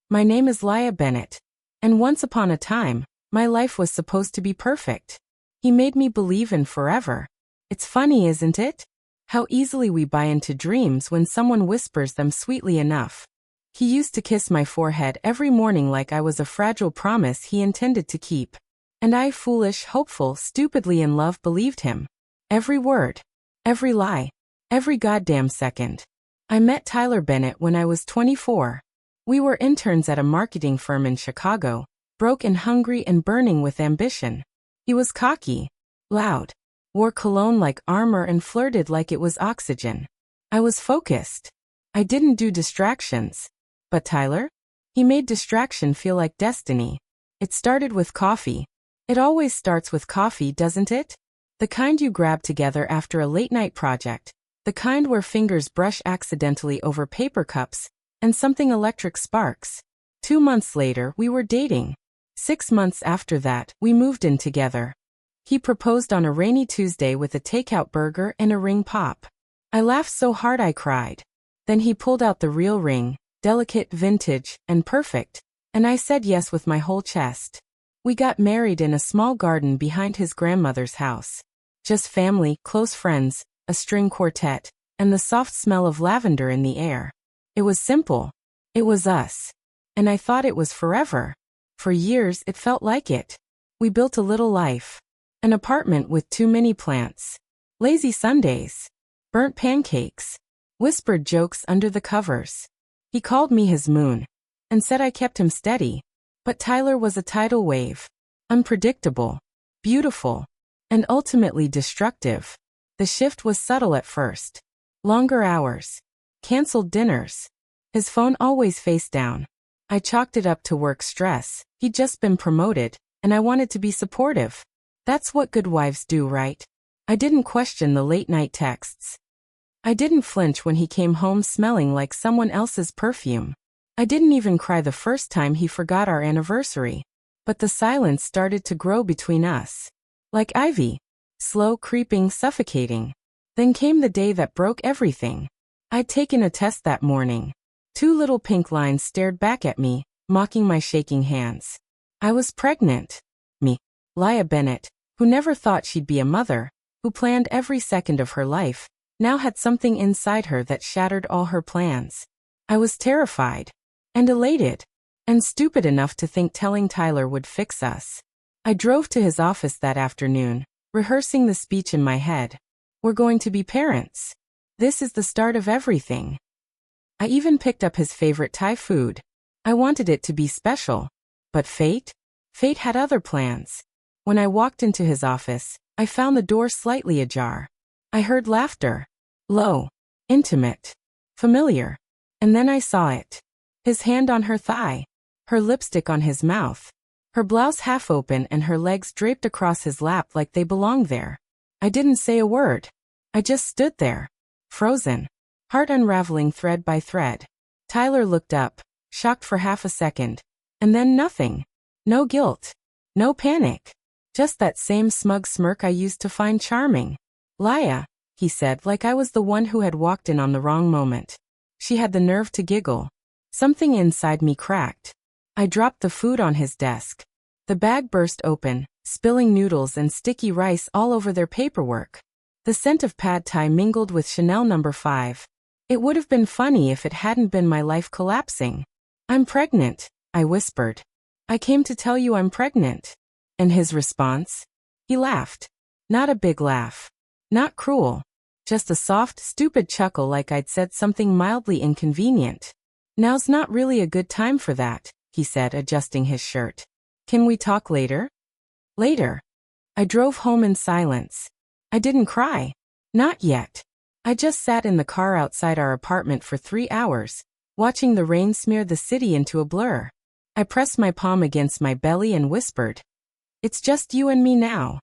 My name is Leah Bennett. And once upon a time, my life was supposed to be perfect. He made me believe in forever. It's funny, isn't it? How easily we buy into dreams when someone whispers them sweetly enough. He used to kiss my forehead every morning like I was a fragile promise he intended to keep. And I, foolish, hopeful, stupidly in love, believed him. Every word. Every lie. Every goddamn second. I met Tyler Bennett when I was 24. We were interns at a marketing firm in Chicago, broke and hungry and burning with ambition. He was cocky, loud, wore cologne like armor and flirted like it was oxygen. I was focused. I didn't do distractions. But Tyler? He made distraction feel like destiny. It started with coffee. It always starts with coffee, doesn't it? The kind you grab together after a late-night project. The kind where fingers brush accidentally over paper cups, and something electric sparks. 2 months later, we were dating. 6 months after that, we moved in together. He proposed on a rainy Tuesday with a takeout burger and a ring pop. I laughed so hard I cried. Then he pulled out the real ring, delicate, vintage, and perfect, and I said yes with my whole chest. We got married in a small garden behind his grandmother's house. Just family, close friends, a string quartet, and the soft smell of lavender in the air. It was simple. It was us. And I thought it was forever. For years it felt like it. We built a little life. An apartment with too many plants. Lazy Sundays. Burnt pancakes. Whispered jokes under the covers. He called me his moon. And said I kept him steady. But Tyler was a tidal wave. Unpredictable. Beautiful. And ultimately destructive. The shift was subtle at first. Longer hours. Canceled dinners. His phone always face down. I chalked it up to work stress. He'd just been promoted, and I wanted to be supportive. That's what good wives do, right? I didn't question the late-night texts. I didn't flinch when he came home smelling like someone else's perfume. I didn't even cry the first time he forgot our anniversary. But the silence started to grow between us. Like ivy. Slow, creeping, suffocating. Then came the day that broke everything. I'd taken a test that morning. 2 little pink lines stared back at me, mocking my shaking hands. I was pregnant. Me, Leah Bennett, who never thought she'd be a mother, who planned every second of her life, now had something inside her that shattered all her plans. I was terrified. And elated. And stupid enough to think telling Tyler would fix us. I drove to his office that afternoon, rehearsing the speech in my head. We're going to be parents. This is the start of everything. I even picked up his favorite Thai food. I wanted it to be special. But fate? Fate had other plans. When I walked into his office, I found the door slightly ajar. I heard laughter. Low. Intimate. Familiar. And then I saw it. His hand on her thigh. Her lipstick on his mouth. Her blouse half open and her legs draped across his lap like they belonged there. I didn't say a word. I just stood there. Frozen. Heart unraveling thread by thread. Tyler looked up, shocked for half a second. And then nothing. No guilt. No panic. Just that same smug smirk I used to find charming. Leah, he said, like I was the one who had walked in on the wrong moment. She had the nerve to giggle. Something inside me cracked. I dropped the food on his desk. The bag burst open, spilling noodles and sticky rice all over their paperwork. The scent of pad thai mingled with Chanel No. 5. It would have been funny if it hadn't been my life collapsing. I'm pregnant, I whispered. I came to tell you I'm pregnant. And his response? He laughed. Not a big laugh. Not cruel. Just a soft, stupid chuckle like I'd said something mildly inconvenient. Now's not really a good time for that, he said, adjusting his shirt. Can we talk later? Later. I drove home in silence. I didn't cry. Not yet. I just sat in the car outside our apartment for 3 hours, watching the rain smear the city into a blur. I pressed my palm against my belly and whispered, "It's just you and me now."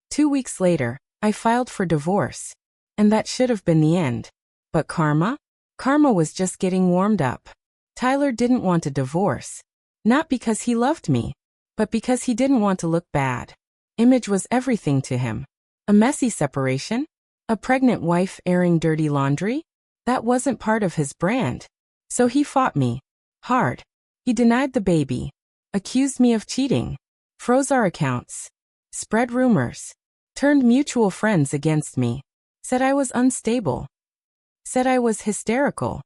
2 weeks later, I filed for divorce. And that should have been the end. But karma? Karma was just getting warmed up. Tyler didn't want a divorce. Not because he loved me, but because he didn't want to look bad. Image was everything to him. A messy separation? A pregnant wife airing dirty laundry? That wasn't part of his brand. So he fought me. Hard. He denied the baby, accused me of cheating, froze our accounts, spread rumors, turned mutual friends against me, said I was unstable, said I was hysterical.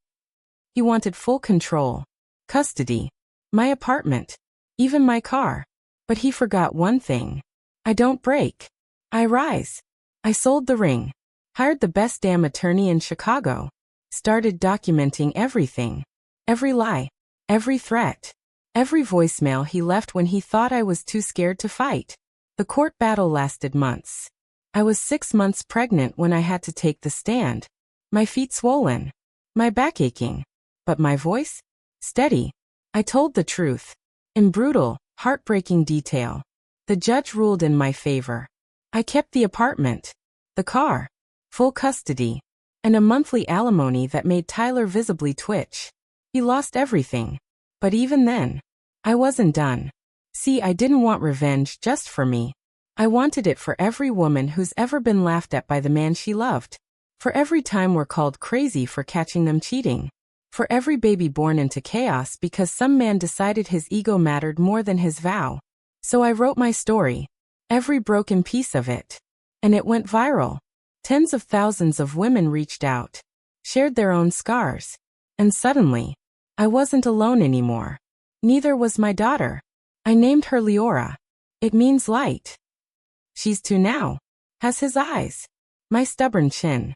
He wanted full control, custody, my apartment, even my car. But he forgot one thing. I don't break. I rise. I sold the ring, hired the best damn attorney in Chicago, started documenting everything, every lie, every threat, every voicemail he left when he thought I was too scared to fight. The court battle lasted months. I was 6 months pregnant when I had to take the stand. My feet swollen, my back aching, but my voice? Steady. I told the truth. In brutal, heartbreaking detail. The judge ruled in my favor. I kept the apartment, the car, full custody, and a monthly alimony that made Tyler visibly twitch. He lost everything. But even then, I wasn't done. See, I didn't want revenge just for me. I wanted it for every woman who's ever been laughed at by the man she loved. For every time we're called crazy for catching them cheating. For every baby born into chaos because some man decided his ego mattered more than his vow. So I wrote my story, every broken piece of it. And it went viral. Tens of thousands of women reached out, shared their own scars. And suddenly, I wasn't alone anymore. Neither was my daughter. I named her Leora. It means light. She's 2 now. Has his eyes. My stubborn chin.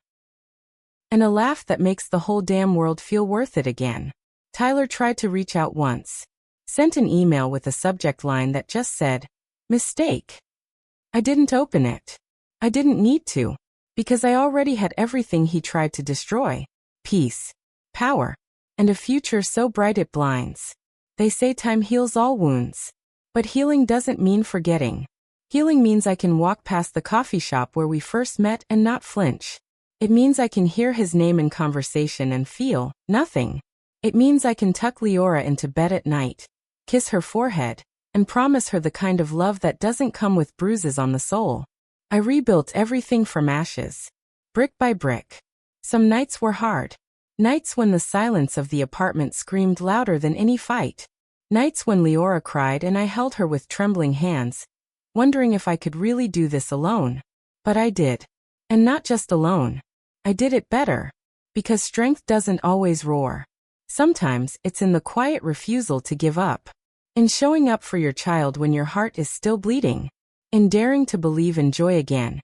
And a laugh that makes the whole damn world feel worth it again. Tyler tried to reach out once. Sent an email with a subject line that just said, mistake. I didn't open it. I didn't need to. Because I already had everything he tried to destroy. Peace, power, and a future so bright it blinds. They say time heals all wounds. But healing doesn't mean forgetting. Healing means I can walk past the coffee shop where we first met and not flinch. It means I can hear his name in conversation and feel nothing. It means I can tuck Leora into bed at night, kiss her forehead, and promise her the kind of love that doesn't come with bruises on the soul. I rebuilt everything from ashes, brick by brick. Some nights were hard. Nights when the silence of the apartment screamed louder than any fight. Nights when Leora cried and I held her with trembling hands, wondering if I could really do this alone. But I did. And not just alone. I did it better. Because strength doesn't always roar. Sometimes it's in the quiet refusal to give up. In showing up for your child when your heart is still bleeding. In daring to believe in joy again.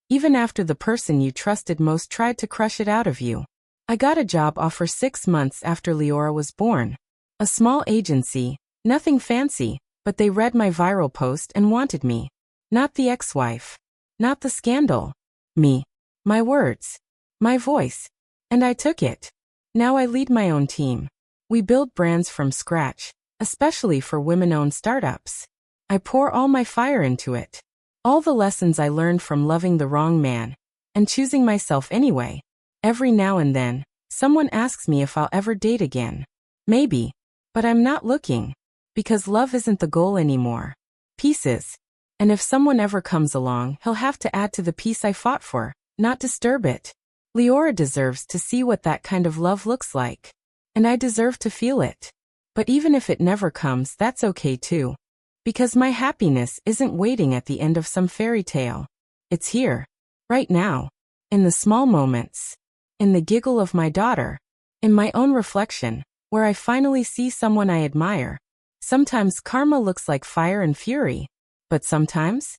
Even after the person you trusted most tried to crush it out of you. I got a job offer 6 months after Leora was born. A small agency, nothing fancy, but they read my viral post and wanted me. Not the ex-wife. Not the scandal. Me. My words. My voice. And I took it. Now I lead my own team. We build brands from scratch, especially for women-owned startups. I pour all my fire into it. All the lessons I learned from loving the wrong man and choosing myself anyway. Every now and then, someone asks me if I'll ever date again. Maybe. But I'm not looking. Because love isn't the goal anymore. Peace is. And if someone ever comes along, he'll have to add to the peace I fought for, not disturb it. Leora deserves to see what that kind of love looks like. And I deserve to feel it. But even if it never comes, that's okay too. Because my happiness isn't waiting at the end of some fairy tale. It's here. Right now. In the small moments. In the giggle of my daughter. In my own reflection, where I finally see someone I admire. Sometimes karma looks like fire and fury. But sometimes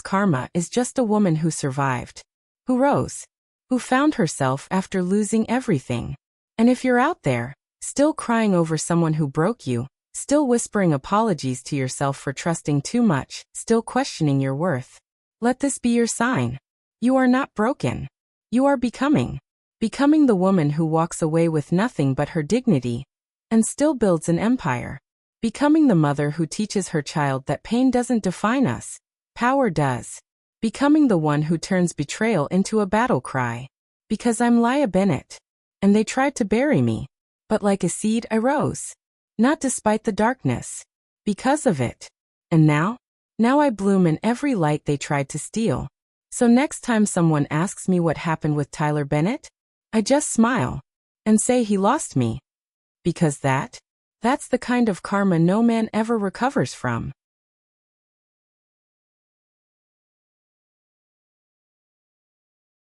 karma is just a woman who survived. Who rose. Who found herself after losing everything. And if you're out there, still crying over someone who broke you, still whispering apologies to yourself for trusting too much, still questioning your worth, let this be your sign. You are not broken. You are becoming. Becoming the woman who walks away with nothing but her dignity and still builds an empire. Becoming the mother who teaches her child that pain doesn't define us. Power does. Becoming the one who turns betrayal into a battle cry. Because I'm Leah Bennett. And they tried to bury me. But like a seed I rose. Not despite the darkness. Because of it. And now I bloom in every light they tried to steal. So next time someone asks me what happened with Tyler Bennett, I just smile. And say he lost me. Because that's That's the kind of karma no man ever recovers from.